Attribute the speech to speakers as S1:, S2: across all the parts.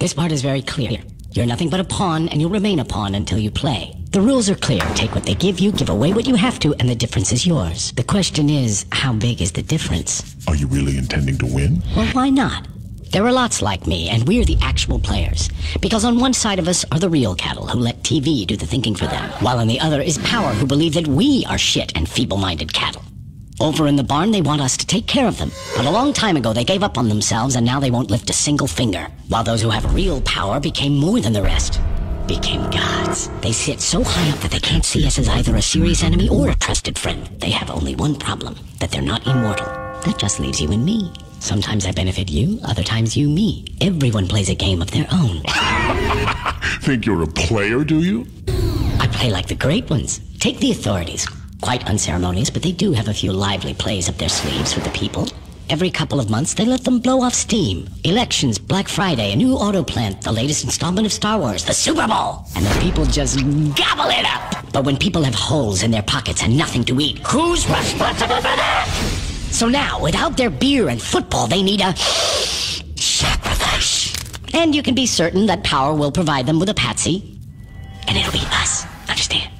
S1: This part is very clear. You're nothing but a pawn, and you'll remain a pawn until you play. The rules are clear. Take what they give you, give away what you have to, and the difference is yours. The question is, how big is the difference?
S2: Are you really intending to win?
S1: Well, why not? There are lots like me, and we're the actual players. Because on one side of us are the real cattle who let TV do the thinking for them, while on the other is power who believe that we are shit and feeble-minded cattle. Over in the barn, they want us to take care of them. But a long time ago, they gave up on themselves, and now they won't lift a single finger. While those who have real power became more than the rest. Became gods. They sit so high up that they can't see us as either a serious enemy or a trusted friend. They have only one problem, that they're not immortal. That just leaves you and me. Sometimes I benefit you, other times you me. Everyone plays a game of their own.
S2: Think you're a player, do you?
S1: I play like the great ones. Take the authorities. Quite unceremonious, but they do have a few lively plays up their sleeves with the people. Every couple of months, they let them blow off steam. Elections, Black Friday, a new auto plant, the latest installment of Star Wars, the Super Bowl. And the people just gobble it up. But when people have holes in their pockets and nothing to eat, who's responsible for that? So now, without their beer and football, they need a sacrifice. And you can be certain that power will provide them with a patsy. And it'll be us. Understand?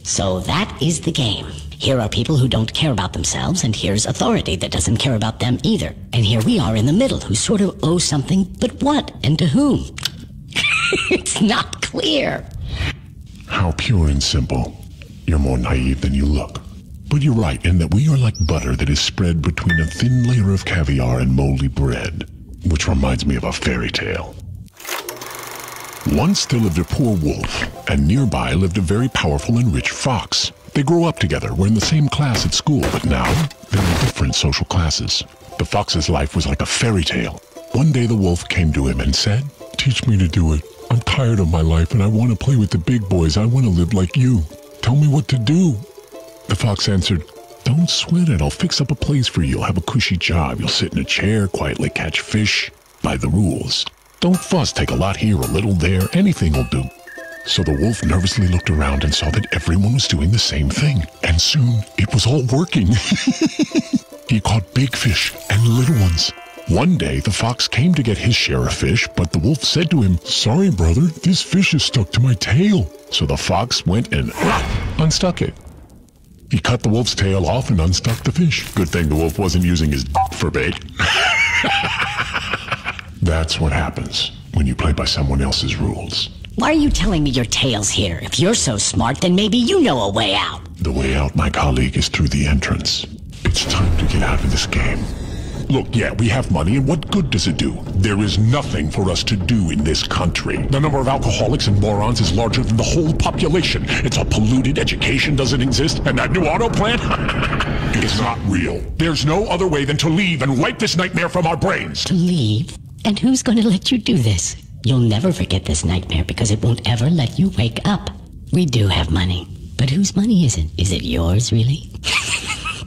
S1: So that is the game. Here are people who don't care about themselves, and here's authority that doesn't care about them either. And here we are in the middle, who sort of owe something, but what and to whom? It's not clear.
S2: How pure and simple. You're more naive than you look. But you're right in that we are like butter that is spread between a thin layer of caviar and moldy bread, which reminds me of a fairy tale. Once there lived a poor wolf, and nearby lived a very powerful and rich fox. They grew up together, were in the same class at school, but now they're in different social classes. The fox's life was like a fairy tale. One day the wolf came to him and said, "Teach me to do it. I'm tired of my life and I want to play with the big boys. I want to live like you. Tell me what to do." The fox answered, "Don't sweat it. I'll fix up a place for you. You'll have a cushy job. You'll sit in a chair, quietly catch fish, by the rules. Don't fuss, take a lot here, a little there, anything will do." So the wolf nervously looked around and saw that everyone was doing the same thing. And soon, it was all working. He caught big fish and little ones. One day, the fox came to get his share of fish, but the wolf said to him, "Sorry, brother, this fish is stuck to my tail." So the fox went and unstuck it. He cut the wolf's tail off and unstuck the fish. Good thing the wolf wasn't using his for bait. That's what happens when you play by someone else's rules.
S1: Why are you telling me your tale's here? If you're so smart, then maybe you know a way out.
S2: The way out, my colleague, is through the entrance. It's time to get out of this game. Look, yeah, we have money, and what good does it do? There is nothing for us to do in this country. The number of alcoholics and morons is larger than the whole population. It's all polluted, education doesn't exist, and that new auto plant? It's not real. There's no other way than to leave and wipe this nightmare from our brains.
S1: To leave? And who's going to let you do this? You'll never forget this nightmare because it won't ever let you wake up. We do have money. But whose money is it? Is it yours, really?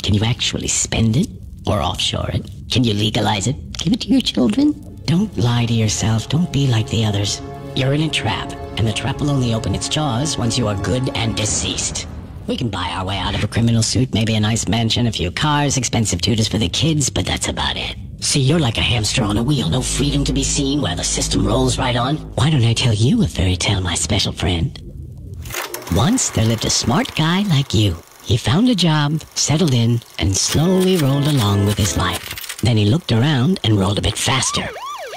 S1: Can you actually spend it? Or offshore it? Can you legalize it? Give it to your children? Don't lie to yourself. Don't be like the others. You're in a trap, and the trap will only open its jaws once you are good and deceased. We can buy our way out of a criminal suit, maybe a nice mansion, a few cars, expensive tutors for the kids, but that's about it. See, you're like a hamster on a wheel, no freedom to be seen while the system rolls right on. Why don't I tell you a fairy tale, my special friend? Once there lived a smart guy like you. He found a job, settled in, and slowly rolled along with his life. Then he looked around and rolled a bit faster.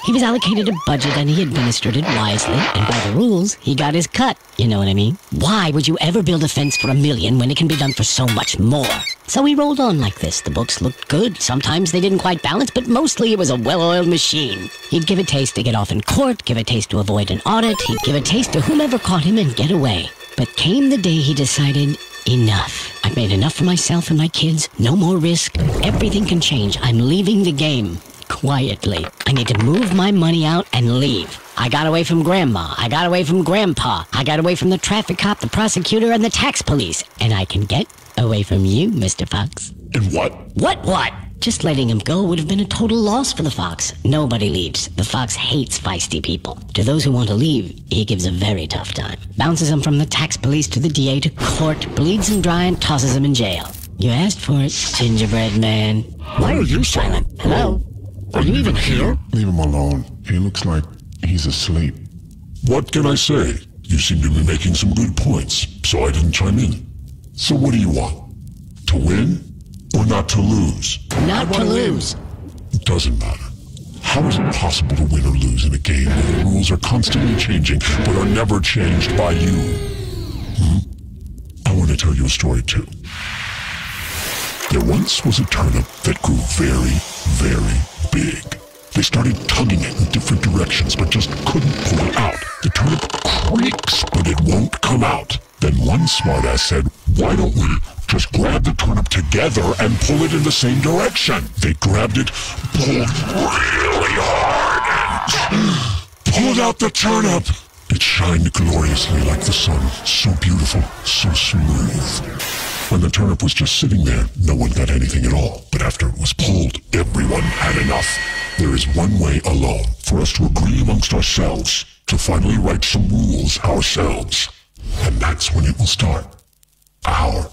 S1: He was allocated a budget and he administered it wisely, and by the rules, he got his cut. You know what I mean? Why would you ever build a fence for $1 million when it can be done for so much more? So he rolled on like this. The books looked good. Sometimes they didn't quite balance, but mostly it was a well-oiled machine. He'd give a taste to get off in court, give a taste to avoid an audit, he'd give a taste to whomever caught him and get away. But came the day he decided, enough. I've made enough for myself and my kids. No more risk. Everything can change. I'm leaving the game. Quietly. I need to move my money out and leave. I got away from Grandma. I got away from Grandpa. I got away from the traffic cop, the prosecutor, and the tax police. And I can get away from you, Mr. Fox.
S2: And what?
S1: What? Just letting him go would have been a total loss for the fox. Nobody leaves. The fox hates feisty people. To those who want to leave, he gives a very tough time. Bounces them from the tax police to the DA to court, bleeds them dry and tosses them in jail. You asked for it, gingerbread man. Why are you silent? Hello? Are you even here?
S2: Leave him alone. He looks like He's asleep. What can I say? You seem to be making some good points, so I didn't chime in. So what do you want? To win? Or not to lose?
S1: Not to lose.
S2: It doesn't matter. How is it possible to win or lose in a game where the rules are constantly changing, but are never changed by you? I want to tell you a story too. There once was a turnip that grew very, very big. They started tugging it in different directions, but just couldn't pull it out. The turnip creaks, but it won't come out. Then one smartass said, why don't we just grab the turnip together and pull it in the same direction? They grabbed it, pulled really hard, and pulled out the turnip. It shined gloriously like the sun, so beautiful, so smooth. When the turnip was just sitting there, no one got anything at all. But after it was pulled, everyone had enough. There is one way alone for us to agree amongst ourselves, to finally write some rules ourselves. And that's when it will start. Our